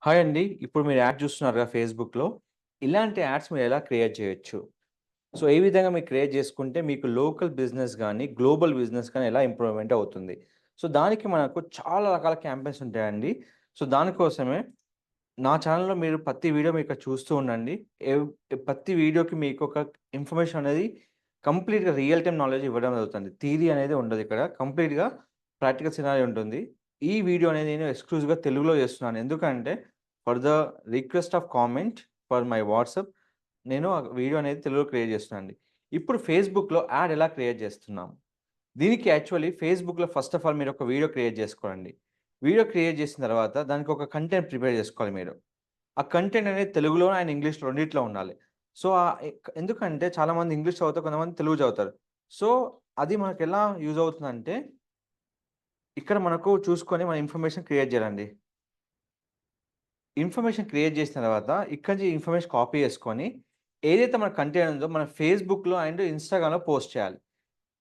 Hi అండి. ఇప్పుడు మీరు యాడ్ చూస్తున్నారుగా ఫేస్‌బుక్‌లో. ఇలాంటి యాడ్స్ మీరు ఎలా క్రియేట్ చేయొచ్చు? సో, ఏ విధంగా మీరు క్రియేట్ చేసుకుంటే మీకు లోకల్ బిజినెస్ గాని, గ్లోబల్ బిజినెస్ గాని ఎలా ఇంప్రూవ్‌మెంట్ అవుతుంది? సో, దానికి మనకు చాలా రకాల క్యాంపెయిన్స్ ఉంటాయండి. సో, దానికోసమే నా ఛానెల్‌లో మీరు ప్రతి వీడియో మీరు ఇక్కడ చూస్తూ ఉండండి. ప్రతి వీడియోకి మీకొక ఇన్ఫర్మేషన్ అనేది కంప్లీట్‌గా రియల్ టైమ్ నాలెడ్జ్ ఇవ్వడం జరుగుతుంది. థియరీ అనేది ఉండదిక్కడ. కంప్లీట్‌గా ప్రాక్టికల్ సినారియో ఉంటుంది. ఈ వీడియో అనేది నేను ఎక్స్‌క్లూజివ్‌గా తెలుగులో చేస్తున్నాను. ఎందుకంటే for the request of comment for my WhatsApp నేను ఆ వీడియో అనేది తెలుగులో క్రియేట్ చేస్తున్నానండి. ఇప్పుడు ఫేస్‌బుక్‌లో యాడ్ ఎలా క్రియేట్ చేస్తున్నాం? దీనికి యాక్చువల్లీ ఫేస్‌బుక్‌లో ఫస్ట్ ఆఫ్ ఆల్ మీరొక వీడియో క్రియేట్ చేసుకోండి. వీడియో క్రియేట్ చేసిన తర్వాత దానికి ఒక కంటెంట్ ప్రిపేర్ చేసుకోవాలి మీరు. ఆ కంటెంట్ అనేది తెలుగులో అండ్ ఇంగ్లీష్‌లో రెండిట్లో ఉండాలి. సో, ఎందుకంటే చాలామంది ఇంగ్లీష్ చదువుతారు, కొంతమంది తెలుగు చదువుతారు. సో, అది మనకెలా యూజ్ అవుతుందంటే, ఇక్కడ మనకు చూసుకొని మన ఇన్ఫర్మేషన్ క్రియేట్ చేయాలండి. ఇన్ఫర్మేషన్ క్రియేట్ చేసిన తర్వాత ఇక్కడి నుంచి ఇన్ఫర్మేషన్ కాపీ చేసుకొని, ఏదైతే మన కంటెంట్ ఉందో మన ఫేస్‌బుక్‌లో అండ్ ఇన్‌స్టాగ్రామ్‌లో పోస్ట్ చేయాలి.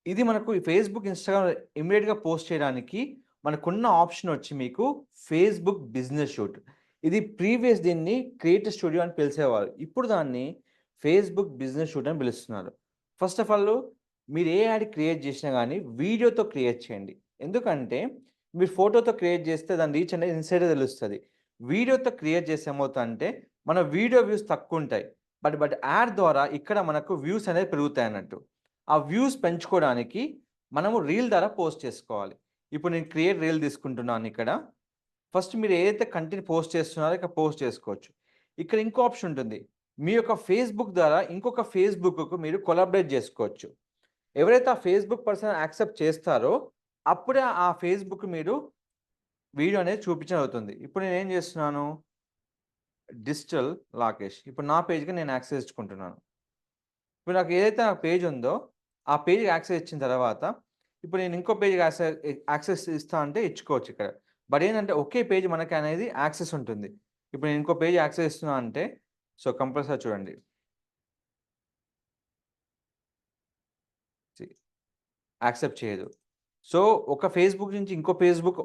ఇది మనకు ఈ ఫేస్‌బుక్, ఇన్‌స్టాగ్రామ్ ఇమ్మీడియేట్‌గా పోస్ట్ చేయడానికి మనకున్న ఆప్షన్ వచ్చి మీకు ఫేస్‌బుక్ బిజినెస్ షూట్. ఇది దీన్ని క్రియేటర్ స్టూడియో అని పిలిసేవారు. ఇప్పుడు దాన్ని ఫేస్‌బుక్ బిజినెస్ షూట్ అని పిలుస్తున్నారు. ఫస్ట్ ఆఫ్ ఆల్ మీరు ఏ యాడ్ క్రియేట్ చేసినా గాని వీడియోతో క్రియేట్ చేయండి. ఎందుకంటే మీరు ఫోటోతో క్రియేట్ చేస్తే దాని రీచ్ అనేది ఇన్‌సైడే తెలుస్తది. వీడియోతో క్రియేట్ చేస్తే ఏమవుతదంటే మన వీడియో వ్యూస్ తక్కువుంటాయి. బట్ యాడ్ ద్వారా ఇక్కడ మనకు వ్యూస్ అనేది పెరుగుతాయన్నట్టు. ఆ వ్యూస్ పెంచుకోవడానికి మనము రీల్ ద్వారా పోస్ట్ చేసుకోవాలి. ఇప్పుడు నేను క్రియేట్ రీల్ తీసుకుంటున్నానిక్కడ. ఫస్ట్ మీరు ఏదైతే కంటెంట్ పోస్ట్ చేస్తున్నారో ఇక్కడ పోస్ట్ చేసుకోవచ్చు. ఇక్కడ ఇంకో ఆప్షన్ ఉంటుంది. మీ యొక్క ఫేస్‌బుక్ ద్వారా ఇంకొక ఫేస్‌బుక్‌కు మీరు కొలాబరేట్ జేసుకోవచ్చు. ఎవరైతే ఆ ఫేస్‌బుక్ పర్సన్ యాక్సెప్ట్ చేస్తారో, అప్పుడే ఆ ఫేస్‌బుక్ మీరు వీడియో అనేది చూపించడం అవుతుంది. ఇప్పుడు నేనేం జేస్తున్నాను, డిజిటల్ లాకేష్. ఇప్పుడు నా పేజ్‌కి నేను యాక్సెస్ ఇచ్చుకుంటున్నాను. ఇప్పుడు నాకు ఏదైతే నా పేజ్ ఉందో, ఆ పేజ్‌కి యాక్సెస్ ఇచ్చిన తర్వాత, ఇప్పుడు నేను ఇంకో పేజ్‌కి యాక్సెస్ ఇస్తా అంటే ఇచ్చుకోవచ్చు ఇక్కడ. బట్ ఏందంటే ఒకే పేజ్ మనకనేది యాక్సెస్ ఉంటుంది. ఇప్పుడు నేను ఇంకో పేజ్ యాక్సెస్ ఇస్తున్నా అంటే, సో, కంపల్సరీ చూడండి. సి యాక్సెప్ట్ చేయదు. సో, ఒక ఫేస్‌బుక్ నుంచి ఇంకో ఫేస్‌బుక్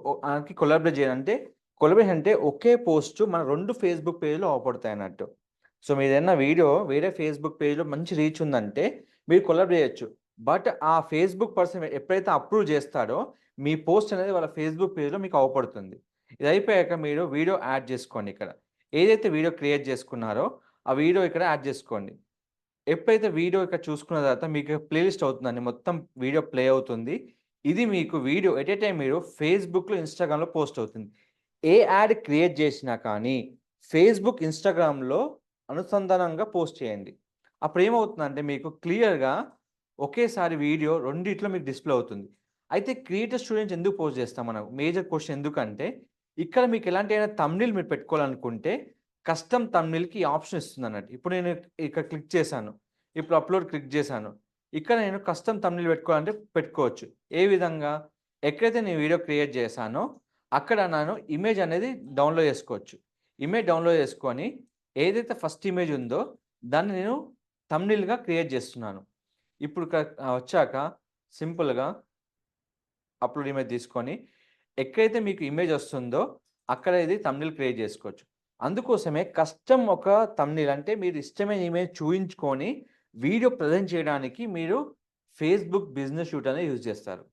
కి కొలాబరేట్ చేయాలంటే, కొలాబరేషన్ అంటే ఒకే పోస్ట్ మన 2 ఫేస్‌బుక్ పేజ్‌లో అవుపడతాయన్నట్టు. సో, మీదేదన్నా వీడియో వేరే ఫేస్‌బుక్ పేజ్‌లో మంచి రీచ్ ఉందంటే, మీరు కొలాబ్ చేయొచ్చు. బట్ ఆ ఫేస్‌బుక్ పర్సన్ ఎప్పుడైతే అప్రూవ్ చేస్తాడో, మీ పోస్ట్ అనేది వాళ్ళ ఫేస్‌బుక్ పేజ్‌లో మీకు అవుపడుతుంది. ఇది అయిపోయాక మీరు వీడియో యాడ్ చేసుకోండి ఇక్కడ. ఏదైతే వీడియో క్రియేట్ చేసుకున్నారో, ఆ వీడియో ఇక్కడ యాడ్ చేసుకోండి. ఎప్పుడైతే వీడియో ఇక్కడ చూసుకున్న తర్వాత మీకు ప్లే లిస్ట్ అవుతుందండి. మొత్తం వీడియో ప్లే అవుతుంది. ఇది మీకు వీడియో ఎట్ ఎ టైమ్ మీరు ఫేస్‌బుక్‌లో, ఇన్‌స్టాగ్రామ్‌లో పోస్ట్ అవుతుంది. ఏ యాడ్ క్రియేట్ చేసినా కానీ ఫేస్‌బుక్, ఇన్‌స్టాగ్రామ్‌లో అనుసంధానంగా పోస్ట్ చేయండి. అప్పుడేమవుతుందంటే మీకు క్లియర్‌గా ఒకేసారి వీడియో రెండిట్లో మీకు డిస్‌ప్లే అవుతుంది. అయితే క్రియేటర్ స్టూడెంట్స్ ఎందుకు పోస్ట్ చేస్తాం మనం? మేజర్ క్వెషన్ ఎందుకంటే ఇక్కడ మీకు ఎలాంటి థంబ్‌నెయిల్ మీరు పెట్టుకోవాలనుకుంటే కస్టమ్ థంబ్‌నెయిల్‌కి ఈ ఆప్షన్ ఇస్తుందన్నట్టు. ఇప్పుడు నేను ఇక్కడ క్లిక్ చేశాను. ఇప్పుడు అప్‌లోడ్ క్లిక్ చేశాను. ఇక్కడ నేను కస్టమ్ థంబ్‌నెయిల్ పెట్టుకోవాలంటే పెట్టుకోవచ్చు. ఏ విధంగా? ఎక్కడైతే నేను వీడియో క్రియేట్ చేశానో అక్కడ నేను ఇమేజ్ అనేది డౌన్‌లోడ్ చేసుకోవచ్చు. ఇమేజ్ డౌన్‌లోడ్ చేసుకొని ఏదైతే ఫస్ట్ ఇమేజ్ ఉందో దాన్ని నేను థంబ్‌నెయిల్‌గా క్రియేట్ చేస్తున్నాను. ఇప్పుడు వచ్చాక సింపుల్‌గా అప్‌లోడ్ ఇమేజ్ తీసుకొని, ఎక్కడైతే మీకు ఇమేజ్ ఒస్తుందో, అక్కడ ఇది థంబ్‌నెయిల్ క్రియేట్ జేసుకోవచ్చు. అందుకోసమే కస్టమ్ ఒక థంబ్‌నెయిల్ అంటే మీరు ఇష్టమైన ఇమేజ్ చూయించుకొని, వీడియో ప్రెజెంట్ చేయడానికి మీరు ఫేస్‌బుక్ బిజినెస్ షూట్ అనేది యూజ్ చేస్తారు.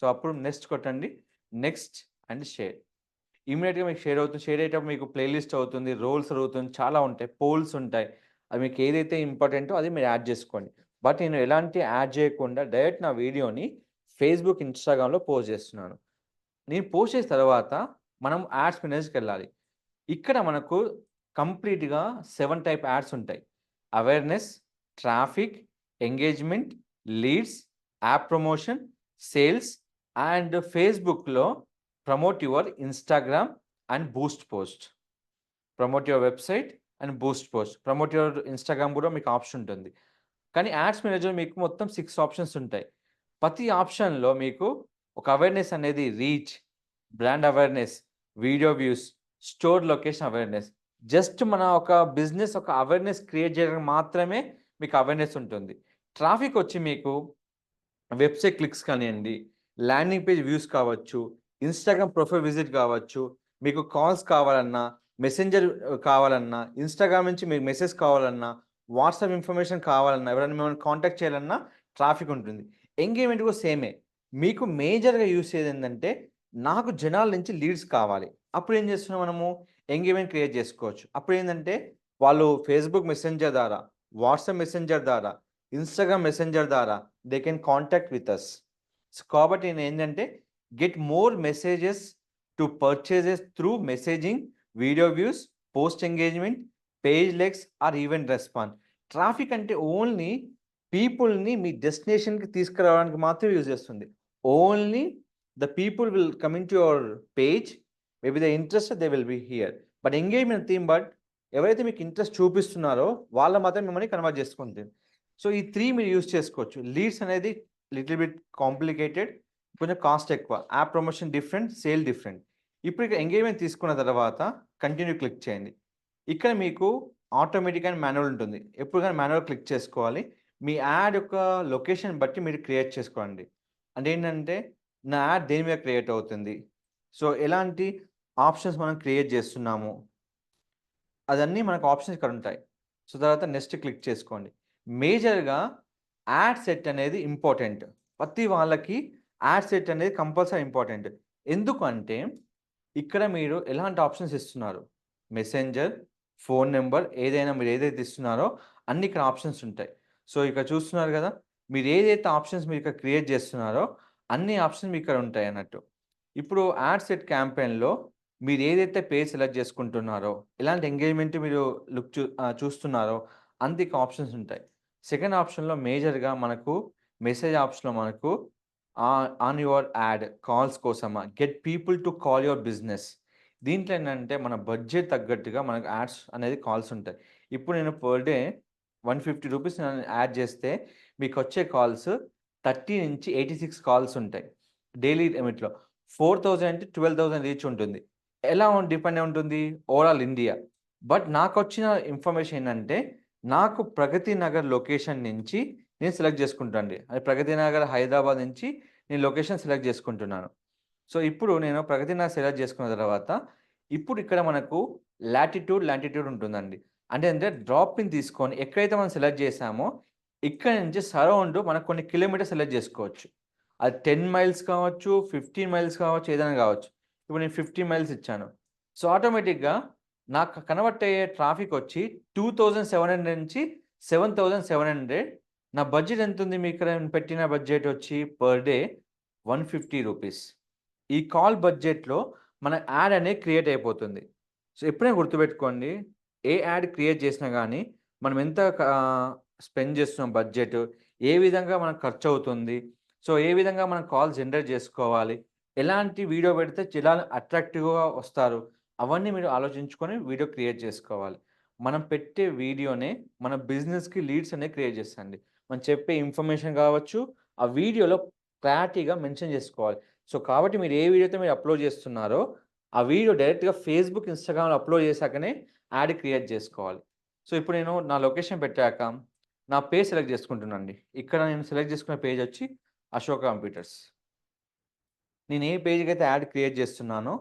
సో, అప్పుడు నెక్స్ట్ కొట్టండి. Next and share. ఇమ్మీడియేట్‌గా మీకు షేర్ అవుతుంది. షేర్ అయ్యేటప్పుడు మీకు ప్లే లిస్ట్ అవుతుంది. రోల్స్ అడుగుతుంది. చాలా ఉంటాయి. పోల్స్ ఉంటాయి. అది మీకు ఏదైతే ఇంపార్టెంటో అది మీరు యాడ్ జేసుకోండి. బట్ నేను ఎలాంటి యాడ్ జేయకుండా డైరెక్ట్ నా వీడియోని ఫేస్‌బుక్, ఇన్‌స్టాగ్రామ్‌లో పోస్ట్ జేస్తున్నాను. నేను పోస్ట్ చేసిన తర్వాత మనం యాడ్స్ మేనేజ్‌కెళ్ళాలి. ఇక్కడ మనకు కంప్లీట్‌గా 7 టైప్ యాడ్స్ ఉంటాయి. Awareness, traffic, engagement, leads, app promotion, sales and ఫేస్‌బుక్‌లో promote your Instagram and boost post. Promote your website and boost post. Promote your Instagram గూడా మీకు ఆప్షన్ ఉంటుంది. కానీ యాడ్స్ మేనేజర్ మీకు మొత్తం 6 ఆప్షన్స్ ఉంటాయి. ప్రతి ఆప్షన్‌లో మీకు ఒక అవేర్‌నెస్ అనేది reach, brand awareness, video views, store location awareness. Just మన ఒక బిజినెస్ ఒక అవేర్‌నెస్ క్రియేట్ చేయడానికి మాత్రమే మీకు అవేర్‌నెస్ ఉంటుంది. ట్రాఫిక్ వచ్చి మీకు వెబ్‌సైట్ క్లిక్స్ కానియండి, ల్యాండింగ్ పేజ్ వ్యూస్ కావచ్చు, ఇన్‌స్టాగ్రామ్ ప్రొఫైల్ విజిట్ కావచ్చు, మీకు కాల్స్ కావాలన్నా, మెసెంజర్ కావాలన్నా, ఇన్‌స్టాగ్రామ్ నుంచి మీకు మెసేజ్ కావాలన్నా, వాట్సాప్ ఇన్ఫర్మేషన్ కావాలన్నా, ఎవరైనా మిమ్మల్ని కాంటాక్ట్ చేయాలన్నా ట్రాఫిక్ ఉంటుంది. ఎంగేజ్‌మెంట్ కూడా సేమే. మీకు మేజర్‌గా యూజ్ చేసేదేంటంటే, నాకు జనాల నుంచి లీడ్స్ కావాలి. అప్పుడేం చేస్తున్నాం మనము ఎంగేజ్‌మెంట్ క్రియేట్ చేసుకోవచ్చు. అప్పుడేందంటే, వాళ్ళు ఫేస్‌బుక్ మెసెంజర్ ద్వారా, వాట్సాప్ మెసెంజర్ ద్వారా, ఇన్‌స్టాగ్రామ్ మెసెంజర్ ద్వారా they can contact with us. కాబట్టి నేనేంటంటే, get more messages to purchases through messaging, video views, post engagement, page likes or even response. Traffic అంటే ఓన్లీ పీపుల్‌ని మీ డెస్టినేషన్‌కి తీసుకురావడానికి మాత్రమే యూజ్ చేస్తుంది. Only the people will coming to your page. Maybe they interested they will be here. But engagement theme ఎవరైతే మీకు interest చూపిస్తున్నారో వాళ్ళ మాత్రమే మిమ్మల్ని కన్వర్ట్ చేసుకుంటుంది. సో, ఈ 3 మీరు యూజ్ చేసుకోవచ్చు. లీడ్స్ అనేది లిటిల్ బిట్ కాంప్లికేటెడ్. కొంచెం కాస్ట్ ఎక్కువ. App promotion different, sale different. ఇప్పుడు ఇక ఎంగేజ్‌మెంట్ తీసుకున్న తర్వాత కంటిన్యూ క్లిక్ చేయండి. ఇక్కడ మీకు ఆటోమేటిక్ అండ్ మాన్యువల్ ఉంటుంది. ఎప్పుడు గాని మాన్యువల్ క్లిక్ చేసుకోవాలి. మీ యాడ్ యొక్క లొకేషన్ బట్టి మీరు క్రియేట్ చేసుకోండి. అంటే ఏంటంటే, నా యాడ్ దేని మీద క్రియేట్ అవుతుంది. సో, ఎలాంటి ఆప్షన్స్ మనం క్రియేట్ చేస్తున్నాము. అదన్నీ మనకు ఆప్షన్స్ ఇక్కడ ఉంటాయి. సో, తర్వాత నెక్స్ట్ క్లిక్ చేసుకోండి. మేజర్‌గా యాడ్ సెట్ అనేది ఇంపార్టెంట్. ప్రతి వాళ్ళకి యాడ్ సెట్ అనేది కంపల్సరీ ఇంపార్టెంట్. ఎందుకంటే, ఇక్కడ మీరు ఎలాంటి ఆప్షన్స్ ఇస్తున్నారు. మెసెంజర్, ఫోన్ నంబర్ ఏదైనా మీరు ఏదైతే ఇస్తున్నారో అన్ని ఇక్కడ ఆప్షన్స్ ఉంటాయి. సో, ఇక్కడ చూస్తున్నారు గదా! మీరు ఏదైతే ఆప్షన్స్ మీరు ఇక్కడ క్రియేట్ చేస్తున్నారో అన్ని ఆప్షన్స్ మీకు ఇక్కడ ఉంటాయన్నట్టు. ఇప్పుడు యాడ్ సెట్ క్యాంపెయిన్‌లో మీరు ఏదైతే పేజ్ సెలెక్ట్ చేసుకుంటున్నారో, ఎలాంటి ఎంగేజ్‌మెంట్ మీరు చూస్తున్నారో అంతిక ఆప్షన్స్ ఉంటాయి. సెకండ్ ఆప్షన్‌లో మేజర్‌గా మనకు మెసేజ్ ఆప్షన్‌లో మనకు ఆన్ యువర్ యాడ్ కాల్స్ కోసమా get people to call your business. దీంట్లో ఏంటంటే మన బడ్జెట్ తగ్గట్టుగా మనకు యాడ్స్ అనేది కాల్స్ ఉంటాయి. ఇప్పుడు నేను పర్ డే రూ. 150 నేను యాడ్ చేస్తే మీకొచ్చే కాల్స్ 30-86 కాల్స్ ఉంటాయి. డైలీ లిమిట్‌లో. 4000 అంటే 12,000 రీచ్ ఉంటుంది. ఎలా డిపెండ్ అయి ఉంటుంది? Overall India. బట్ నాకొచ్చిన ఇన్ఫర్మేషన్ ఏంటంటే, నాకు ప్రగతి నగర్ లొకేషన్ నుంచి నేను సెలెక్ట్ చేసుకుంటానండి. అది ప్రగతి నగర్ హైదరాబాద్ నుంచి నేను లొకేషన్ సెలెక్ట్ చేసుకుంటున్నాను. సో, ఇప్పుడు నేను ప్రగతి నగర్ సెలెక్ట్ చేసుకున్న తర్వాత, ఇప్పుడు ఇక్కడ మనకు లాటిట్యూడ్, లాంటిట్యూడ్ ఉంటుందండి. అంటే డ్రాప్ పిన్ తీసుకొని ఎక్కడైతే మనం సెలెక్ట్ చేసామో, ఇక్కడి నుంచి సరౌండ్ మనకు కొన్ని కిలోమీటర్స్ సెలెక్ట్ చేసుకోవచ్చు. అది 10 మైల్స్ కావచ్చు, 15 మైల్స్ కావచ్చు, ఏదైనా కావచ్చు. ఇప్పుడు నేను 50 మైల్స్ ఇచ్చాను. సో, ఆటోమేటిక్‌గా నాకు కన్వర్ట్ అయ్యే ట్రాఫిక్ వచ్చి 2700 నుంచి 7700. నా బడ్జెట్ ఎంతుంది మీకిక్కడ నేను పెట్టిన బడ్జెట్ వచ్చి పర్ డే రూ. 150. ఈ కాల్ బడ్జెట్‌లో మన యాడ్ అనేది క్రియేట్ అయిపోతుంది. సో, ఎప్పుడైనా గుర్తుపెట్టుకోండి. ఏ యాడ్ క్రియేట్ చేసినా గానీ, మనం ఎంత స్పెండ్ చేస్తున్నాం బడ్జెట్, ఏ విధంగా మనకు ఖర్చవుతుంది, సో, ఏ విధంగా మనం కాల్ జనరేట్ చేసుకోవాలి, ఎలాంటి వీడియో పెడితే ఎలా అట్రాక్టివ్‌గా వస్తారు, అవన్నీ మీరు ఆలోచించుకొని వీడియో క్రియేట్ చేసుకోవాలి. మనం పెట్టే వీడియోనే మన బిజినెస్‌కి లీడ్స్ అనేవి క్రియేట్ చేస్తదండి. మనం చెప్పే ఇన్ఫర్మేషన్ కావచ్చు, ఆ వీడియోలో క్లారిటీగా మెన్షన్ చేసుకోవాలి. సో, కాబట్టి మీరు ఏ వీడియో అయితే మీరు అప్‌లోడ్ చేస్తున్నారో, ఆ వీడియో డైరెక్ట్‌గా ఫేస్‌బుక్, ఇన్‌స్టాగ్రామ్‌లో అప్‌లోడ్ చేశాకనే యాడ్ క్రియేట్ చేసుకోవాలి. సో, ఇప్పుడు నేను నా లొకేషన్ పెట్టాక, నా పేజ్ సెలెక్ట్ చేసుకుంటున్నానండి. ఇక్కడ నేను సెలెక్ట్ చేసుకున్న పేజ్ వచ్చి అశోక కంప్యూటర్స్. నేను ఏ పేజ్‌కైతే యాడ్ క్రియేట్ చేస్తున్నానో,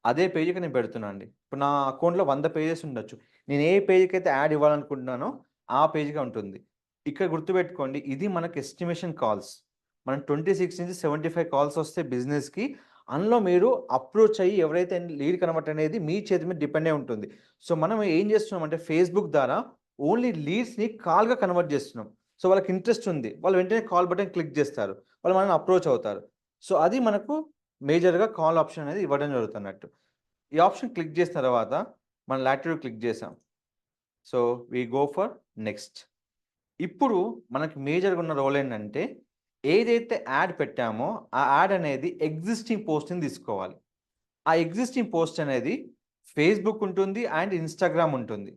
అదే పేజ్‌కి నేను పెడుతున్నానండి. ఇప్పుడు నా అకౌంట్‌లో 100 పేజెస్ ఉండొచ్చు. నేను ఏ పేజ్‌కైతే యాడ్ ఇవ్వాలనుకుంటున్నానో, ఆ పేజ్‌గా ఉంటుంది. ఇక్కడ గుర్తుపెట్టుకోండి, ఇది మనకు ఎస్టిమేషన్ కాల్స్. మనం 26-75 కాల్స్ వస్తే బిజినెస్‌కి, అందులో మీరు అప్రోచ్ అయ్యి ఎవరైతే లీడ్ కన్వర్ట్ అనేది మీ చేతి మీద డిపెండ్ అయి ఉంటుంది. సో, మనం ఏం చేస్తున్నామంటే ఫేస్‌బుక్ ద్వారా ఓన్లీ లీడ్స్‌ని కాల్‌గా కన్వర్ట్ చేస్తున్నాం. సో, వాళ్ళకి ఇంట్రెస్ట్ ఉంది. వాళ్ళు వెంటనే కాల్ బటన్ క్లిక్ చేస్తారు. వాళ్ళు మనల్ని అప్రోచ్ అవుతారు. సో, అది మనకు మేజర్‌గా కాల్ ఆప్షన్ అనేది ఇవ్వడం జరుగుతున్నట్టు. ఈ ఆప్షన్ క్లిక్ చేసిన తర్వాత మనం లాటిట్యూడ్ క్లిక్ చేసాం. So, we go for next. ఇప్పుడు మనకి మేజర్‌గా ఉన్న రోల్ ఏంటంటే, ఏదైతే యాడ్ పెట్టామో, ఆ యాడ్ అనేది ఎగ్జిస్టింగ్ పోస్ట్‌ని తీసుకోవాలి. ఆ ఎగ్జిస్టింగ్ పోస్ట్ అనేది ఫేస్‌బుక్ ఉంటుంది అండ్ ఇన్‌స్టాగ్రామ్ ఉంటుంది.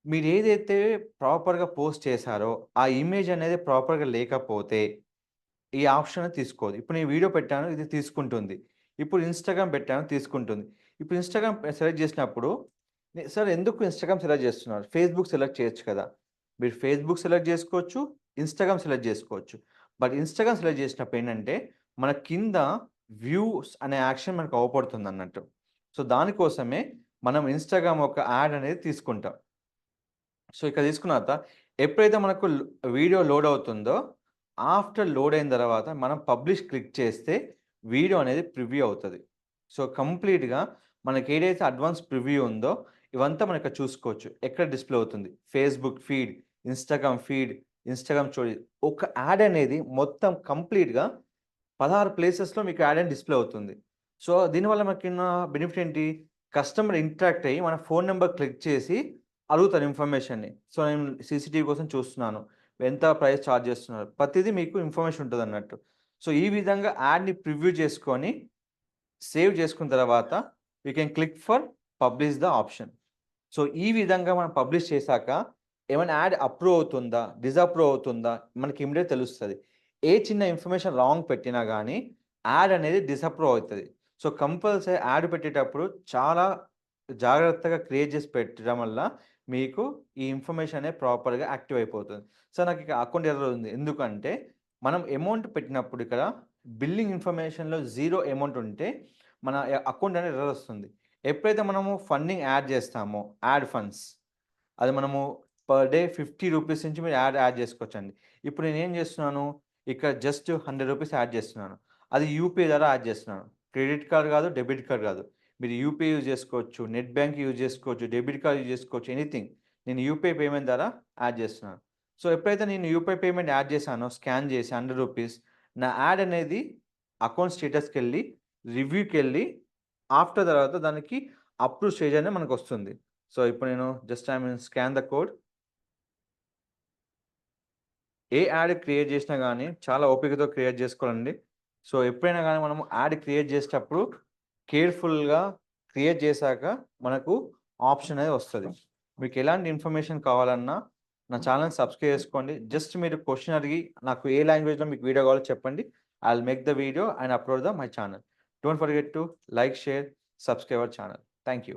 మీరు ఏదైతే ప్రాపర్‌గా పోస్ట్ చేశారో, ఆ ఇమేజ్ అనేది ప్రాపర్‌గా లేకపోతే ఈ ఆప్షన్ తీసుకోదు. ఇప్పుడు నేను వీడియో పెట్టాను. ఇది తీసుకుంటుంది. ఇప్పుడు ఇన్‌స్టాగ్రామ్ పెట్టాను తీసుకుంటుంది. ఇప్పుడు ఇన్‌స్టాగ్రామ్ సెలెక్ట్ చేసినప్పుడు సార్ ఎందుకు ఇన్‌స్టాగ్రామ్ సెలెక్ట్ చేస్తున్నారు? ఫేస్‌బుక్ సెలెక్ట్ చేయొచ్చు కదా! మీరు ఫేస్‌బుక్ సెలెక్ట్ చేసుకోవచ్చు. ఇన్‌స్టాగ్రామ్ సెలెక్ట్ చేసుకోవచ్చు. బట్ ఇన్‌స్టాగ్రామ్ సెలెక్ట్ చేసినప్పుడు ఏంటంటే, మన కింద వ్యూస్ అనే యాక్షన్ మనకు అవుపడుతుందన్నట్టు. సో, దానికోసమే మనం ఇన్‌స్టాగ్రామ్ ఒక యాడ్ అనేది తీసుకుంటాం. సో, ఇక్కడ తీసుకున్న తర్వాత ఎప్పుడైతే మనకు వీడియో లోడ్ అవుతుందో, ఆఫ్టర్ లోడ్ అయిన తర్వాత మనం పబ్లిష్ క్లిక్ చేస్తే వీడియో అనేది ప్రివ్యూ అవుతది. సో, కంప్లీట్‌గా మనకేదైతే అడ్వాన్స్ ప్రివ్యూ ఉందో ఇవంతా మనం ఇక్కడ చూసుకోవచ్చు. ఎక్కడ డిస్‌ప్లే అవుతుంది. ఫేస్‌బుక్ ఫీడ్, ఇన్‌స్టాగ్రామ్ స్టోరీ ఒక యాడ్ అనేది మొత్తం కంప్లీట్‌గా 16 ప్లేసెస్‌లో మీకు యాడ్ అని డిస్‌ప్లే అవుతుంది. సో, దీనివల్ల మనకున్న బెనిఫిట్ ఏంటి? కస్టమర్ ఇంటరాక్ట్ అయ్యి మన ఫోను నంబర్ క్లిక్ చేసి అడుగుతారు ఇన్ఫర్మేషన్‌ని. సో, నేను సీసీటీవీ కోసం చూస్తున్నాను. ఎంత ప్రైస్ చార్జ్ చేస్తున్నారు? ప్రతిదీ మీకు ఇన్ఫర్మేషన్ ఉంటదన్నట్టు. సో, ఈ విధంగా యాడ్‌ని ప్రివ్యూ చేసుకొని, సేవ్ చేసుకున్న తర్వాత you can click for publish the option. So, ఈ విధంగా మనం పబ్లిష్ చేశాక ఏమైనా యాడ్ అప్రూవ్ అవుతుందా? డిసప్రూవ్ అవుతుందా? మనకి ఇమ్మీడియేట్ తెలుస్తది. ఏ చిన్న ఇన్ఫర్మేషన్ రాంగ్ పెట్టినా గానీ యాడ్ అనేది డిసప్రూవ్ అవుతది. సో, కంపల్సరీ యాడ్ పెట్టేటప్పుడు చాలా జాగ్రత్తగా క్రియేట్ చేసి పెట్టడం వల్ల మీకు ఈ ఇన్ఫర్మేషన్ అనేది ప్రాపర్‌గా యాక్టివ్ అయిపోతుంది. సో, నాకిక అకౌంట్ ఎర్రర్ ఉంది. ఎందుకంటే మనం అమౌంట్ పెట్టినప్పుడు ఇక్కడ బిల్లింగ్ ఇన్ఫర్మేషన్‌లో 0 అమౌంట్ ఉంటే మన అకౌంట్ అనేది ఎర్రర్ వస్తుంది. ఎప్పుడైతే మనము ఫండింగ్ యాడ్ చేస్తామో యాడ్ ఫండ్స్ అది మనము పర్ డే 50 రూపీస్ నుంచి మీరు యాడ్ చేసుకోవచ్చండి. ఇప్పుడు నేనేం చేస్తున్నాను, ఇక్కడ జస్ట్ 100 రూపీస్ యాడ్ చేస్తున్నాను. అది యూపీఐ ద్వారా యాడ్ చేస్తున్నాను. క్రెడిట్ కార్డ్ కాదు, డెబిట్ కార్డ్ కాదు. మీరు యూపీఐ యూజ్ చేసుకోవచ్చు, నెట్ బ్యాంక్ యూజ్ చేసుకోవచ్చు, డెబిట్ కార్డ్ యూజ్ చేసుకోవచ్చు. ఎనీథింగ్. నేను యూపీఐ పేమెంట్ ద్వారా యాడ్ చేస్తున్నాను. సో, ఎప్పుడైతే నేను యూపీఐ పేమెంట్ యాడ్ చేశానో, స్కాన్ చేసి 100 రూపీస్ నా యాడ్ అనేది అకౌంట్ స్టేటస్‌కెళ్ళి, రివ్యూకెళ్ళి ఆఫ్టర్ తర్వాత దానికి అప్రూవ్ స్టేజ్ అనేది మనకొస్తుంది. సో, ఇప్పుడు నేను just I mean scan the code. A add create చేసినా గానీ చాలా ఓపికతో క్రియేట్ చేసుకోవాలండి. సో, ఎప్పుడైనా గానీ మనం యాడ్ క్రియేట్ చేసేటప్పుడు కేర్‌ఫుల్‌గా క్రియేట్ చేశాక మనకు ఆప్షన్ అనేది వస్తది. మీకు ఎలాంటి ఇన్ఫర్మేషన్ కావాలన్నా నా ఛానెల్‌ని సబ్స్క్రైబ్ చేసుకోండి. జస్ట్ మీరు క్వెషన్ అడిగి నాకు ఏ లాంగ్వేజ్‌లో మీకు వీడియో కావాలో చెప్పండి. I will make the video and upload my channel. Don't forget to like, share, subscribe our channel. Thank you.